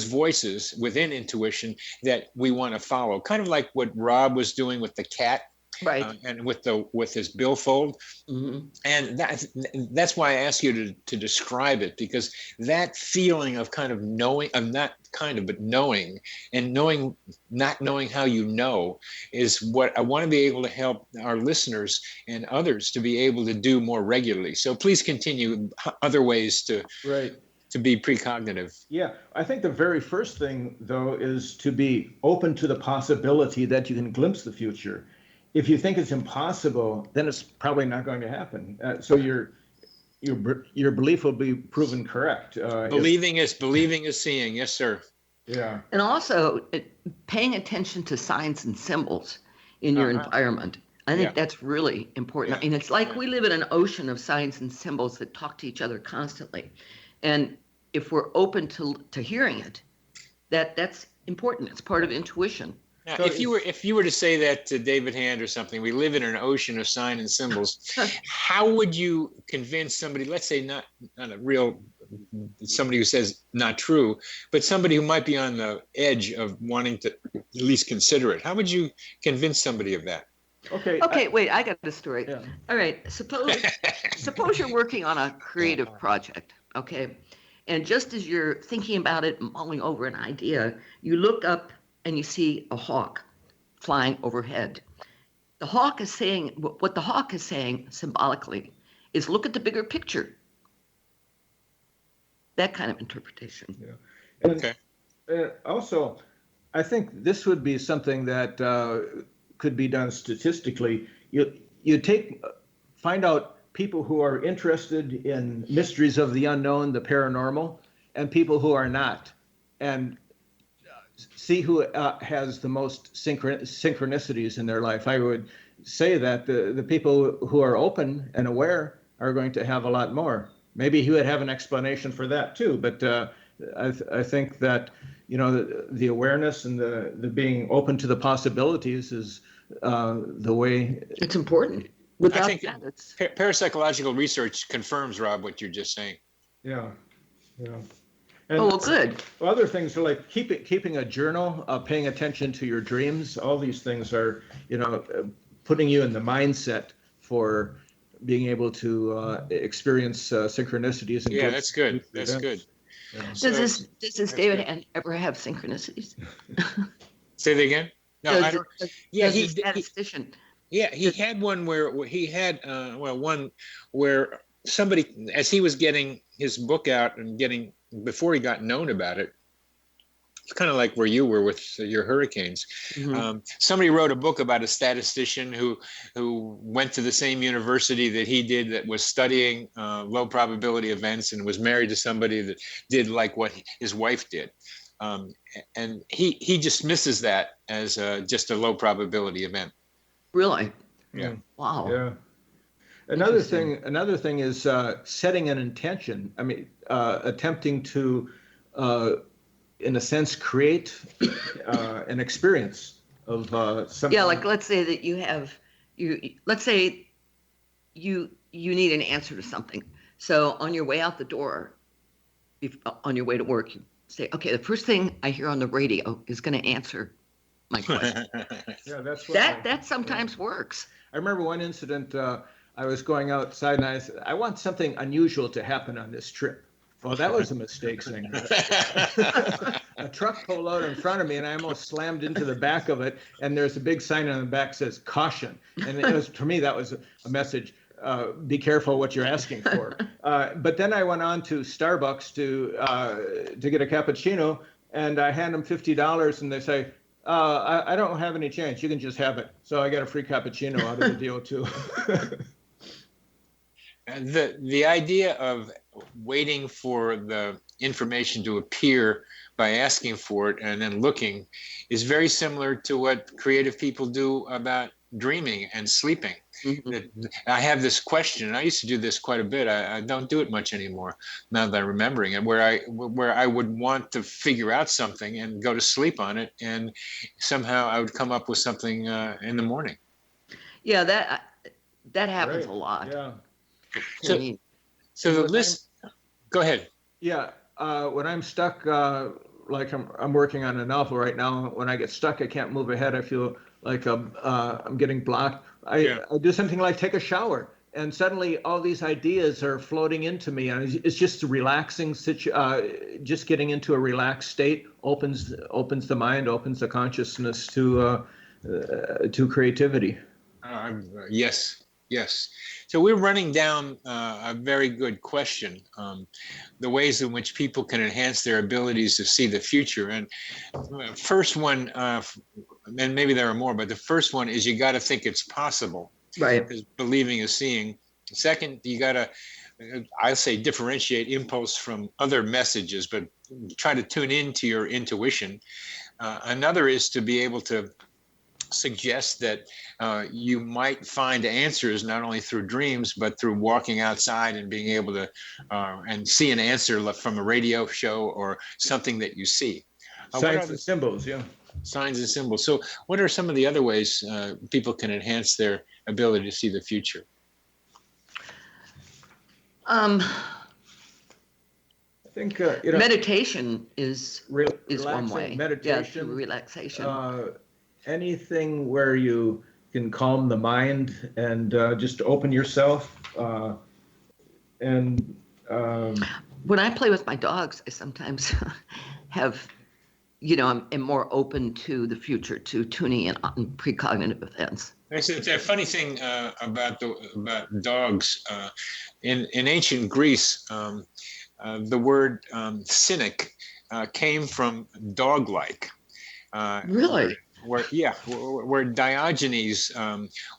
voices within intuition that we want to follow, kind of like what Rob was doing with the cat. And with his billfold, and that's why I ask you to describe it, because that feeling of kind of knowing, but knowing, and knowing, not knowing how you know, is what I want to be able to help our listeners and others to be able to do more regularly. So please continue other ways to be precognitive. Yeah, I think the very first thing, though, is to be open to the possibility that you can glimpse the future. If you think it's impossible, then it's probably not going to happen. So your belief will be proven correct. Believing is seeing. Yes, sir. Yeah. And also paying attention to signs and symbols in your environment. I think that's really important. I mean, it's like we live in an ocean of signs and symbols that talk to each other constantly. And if we're open to hearing it, that's important. It's part of intuition. Now, if you were to say that to David Hand or something, we live in an ocean of sign and symbols, how would you convince somebody, let's say not a real, somebody who says not true, but somebody who might be on the edge of wanting to at least consider it? How would you convince somebody of that? Okay, wait, I got the story. Yeah. All right, suppose you're working on a creative project, okay? And just as you're thinking about it, mulling over an idea, you look up and you see a hawk flying overhead. The hawk is saying, what the hawk is saying symbolically is, look at the bigger picture. That kind of interpretation. Yeah. And also, I think this would be something that could be done statistically. You find out people who are interested in mysteries of the unknown, the paranormal, and people who are not, and see who has the most synchronicities in their life. I would say that the people who are open and aware are going to have a lot more. Maybe he would have an explanation for that too, but I think that, the awareness and the being open to the possibilities is the way. It's important. I think parapsychological research confirms, Rob, what you're just saying. Yeah. And good. Other things are like keeping a journal, paying attention to your dreams. All these things are, putting you in the mindset for being able to experience synchronicities. And that's good. That's good. Yeah. Does this David ever have synchronicities? Say that again. No, I don't. He's a statistician. Yeah, he had one where he had one where somebody, as he was getting his book out and before he got known about it, it's kind of like where you were with your hurricanes. Somebody wrote a book about a statistician who went to the same university that he did, that was studying low probability events, and was married to somebody that did like what his wife did. And he dismisses that as just a low probability event. Really? Yeah. Wow. Yeah. Another thing is setting an intention. I mean, attempting to, in a sense, create an experience of something. Yeah, like let's say that let's say you need an answer to something. So on your way out the door, on your way to work, you say, okay, the first thing I hear on the radio is going to answer my question. Yeah, that's what that sometimes works. I remember one incident. I was going outside and I said, I want something unusual to happen on this trip. Well, that was a mistake, Singer. A truck pulled out in front of me and I almost slammed into the back of it. And there's a big sign on the back that says caution. And it was, to me, that was a message. Be careful what you're asking for. But then I went on to Starbucks to get a cappuccino, and I hand them $50 and they say, I don't have any change. You can just have it. So I got a free cappuccino out of the deal too. The idea of waiting for the information to appear by asking for it and then looking is very similar to what creative people do about dreaming and sleeping. I have this question, and I used to do this quite a bit. I don't do it much anymore now that I'm remembering it, where I would want to figure out something and go to sleep on it, and somehow I would come up with something in the morning. Yeah, that happens a lot. Yeah. So the list. Go ahead. Yeah, when I'm stuck, like I'm working on a novel right now. When I get stuck, I can't move ahead. I feel like I'm getting blocked. I do something like take a shower, and suddenly all these ideas are floating into me, and it's just a relaxing just getting into a relaxed state opens the mind, opens the consciousness to creativity. Yes. So we're running down a very good question, the ways in which people can enhance their abilities to see the future. And first one, and maybe there are more, but the first one is you got to think it's possible. Right. Because believing is seeing. Second, you got to, I say, differentiate impulse from other messages, but try to tune into your intuition. Another is to be able to suggest that you might find answers not only through dreams, but through walking outside and being able to and see an answer from a radio show or something that you see. Signs and symbols, yeah. Signs and symbols. So what are some of the other ways people can enhance their ability to see the future? I think meditation is one way. Meditation, yeah, relaxation. Anything where you can calm the mind and just open yourself. When I play with my dogs, I sometimes have, I'm more open to the future, to tuning in on precognitive events. It's a funny thing about dogs. In ancient Greece, the word cynic came from dog-like. Really? Where Diogenes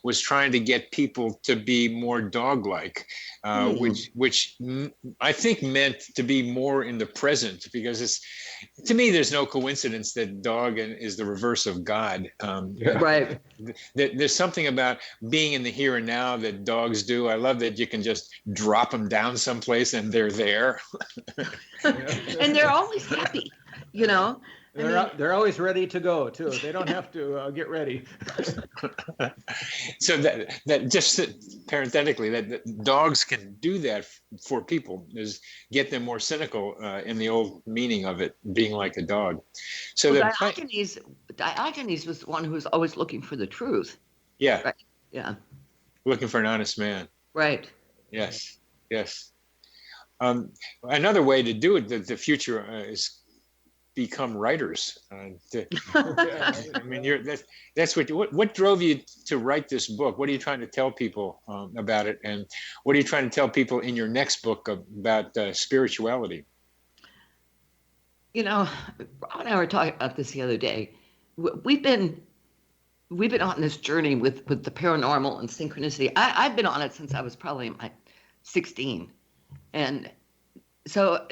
was trying to get people to be more dog-like, which I think meant to be more in the present, because to me, there's no coincidence that dog is the reverse of God. Right. There's something about being in the here and now that dogs do. I love that you can just drop them down someplace and they're there. And they're always happy, They're always ready to go too. They don't have to get ready. So that just parenthetically, that dogs can do that for people, is get them more cynical in the old meaning of it, being like a dog. So Diogenes was the one who was always looking for the truth. Yeah. Right. Yeah. Looking for an honest man. Right. Yes. Another way to do it, the future is become writers. I mean, that's what drove you to write this book? What are you trying to tell people about it? And what are you trying to tell people in your next book about spirituality? You know, Rob and I were talking about this the other day. We've been on this journey with the paranormal and synchronicity. I've been on it since I was probably in my 16. And so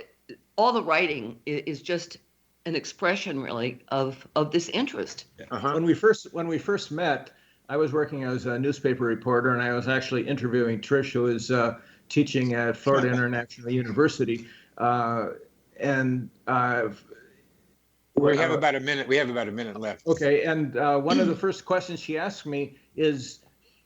all the writing is just an expression, really, of this interest. Uh-huh. When we first met, I was working as a newspaper reporter, and I was actually interviewing Trish, who is teaching at Florida International University. We have about a minute. We have about a minute left. Okay, and one of the first questions she asked me is,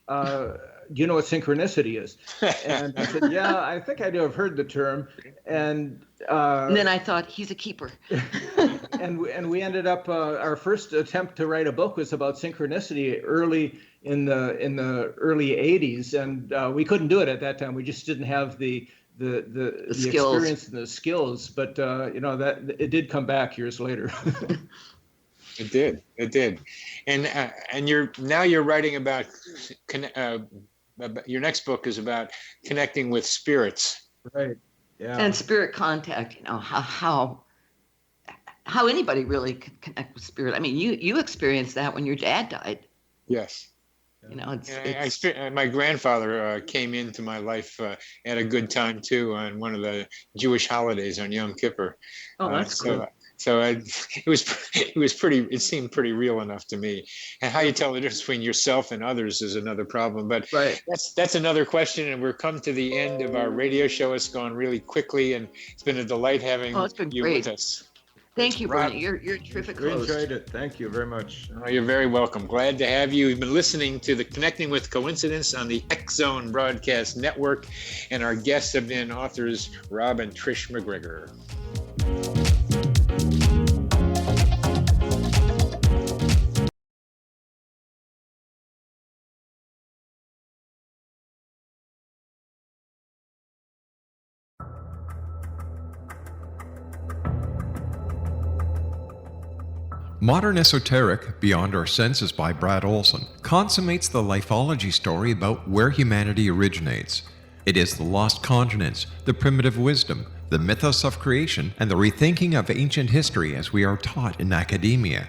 "Do you know what synchronicity is?" And I said, "Yeah, I think I do. I've heard the term." And then I thought, he's a keeper. and we ended up. Our first attempt to write a book was about synchronicity early in the early '80s, and we couldn't do it at that time. We just didn't have the experience and the skills, but that it did come back years later. It did, and you're writing about your next book is about connecting with spirits, right? Yeah, and spirit contact. You know how anybody really could connect with spirit. I mean, you experienced that when your dad died. Yes. You know, my grandfather came into my life at a good time too on one of the Jewish holidays on Yom Kippur. Oh, that's cool. So it seemed pretty real enough to me. And how you tell the difference between yourself and others is another problem. But right. That's another question. And we're come to the end of our radio show. It's gone really quickly, and it's been a delight having you with us. Thank you, Bernie. You're a terrific host. We enjoyed it. Thank you very much. Oh, you're very welcome. Glad to have you. You've been listening to the Connecting with Coincidence on the X Zone Broadcast Network, and our guests have been authors Rob and Trish MacGregor. Modern Esoteric, Beyond Our Senses by Brad Olson, consummates the lifeology story about where humanity originates. It is the lost continents, the primitive wisdom, the mythos of creation, and the rethinking of ancient history as we are taught in academia.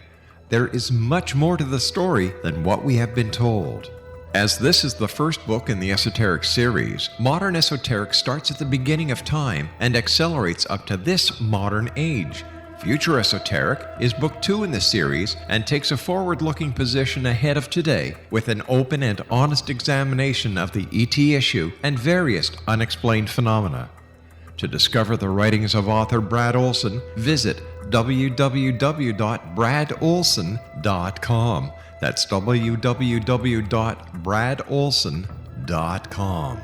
There is much more to the story than what we have been told. As this is the first book in the Esoteric series, Modern Esoteric starts at the beginning of time and accelerates up to this modern age. Future Esoteric is book 2 in the series and takes a forward-looking position ahead of today with an open and honest examination of the ET issue and various unexplained phenomena. To discover the writings of author Brad Olson, visit www.bradolson.com. That's www.bradolson.com.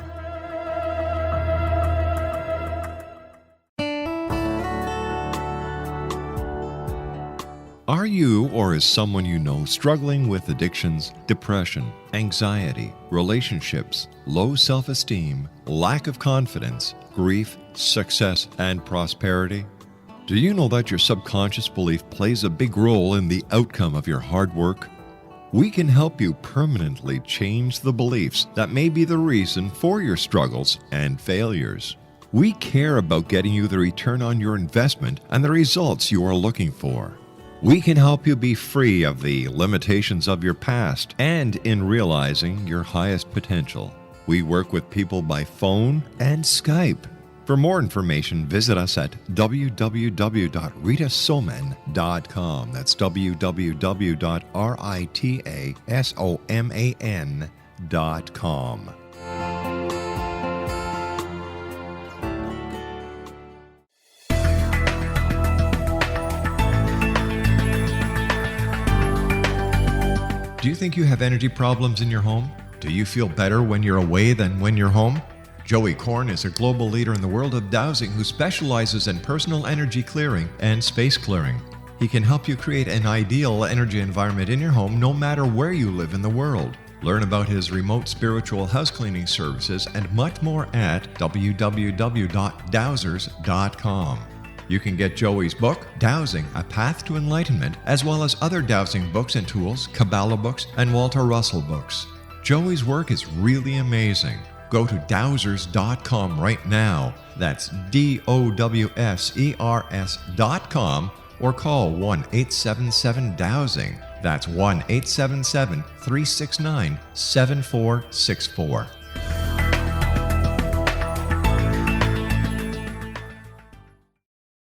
Are you or is someone you know struggling with addictions, depression, anxiety, relationships, low self-esteem, lack of confidence, grief, success, and prosperity? Do you know that your subconscious belief plays a big role in the outcome of your hard work? We can help you permanently change the beliefs that may be the reason for your struggles and failures. We care about getting you the return on your investment and the results you are looking for. We can help you be free of the limitations of your past and in realizing your highest potential. We work with people by phone and Skype. For more information, visit us at www.ritasoman.com. That's www.ritasoman.com. Do you think you have energy problems in your home? Do you feel better when you're away than when you're home? Joey Korn is a global leader in the world of dowsing who specializes in personal energy clearing and space clearing. He can help you create an ideal energy environment in your home no matter where you live in the world. Learn about his remote spiritual house cleaning services and much more at www.dowsers.com. You can get Joey's book, Dowsing, A Path to Enlightenment, as well as other dowsing books and tools, Kabbalah books, and Walter Russell books. Joey's work is really amazing. Go to dowsers.com right now. That's DOWSERS.com, or call 1-877-DOWSING. That's 1-877-369-7464.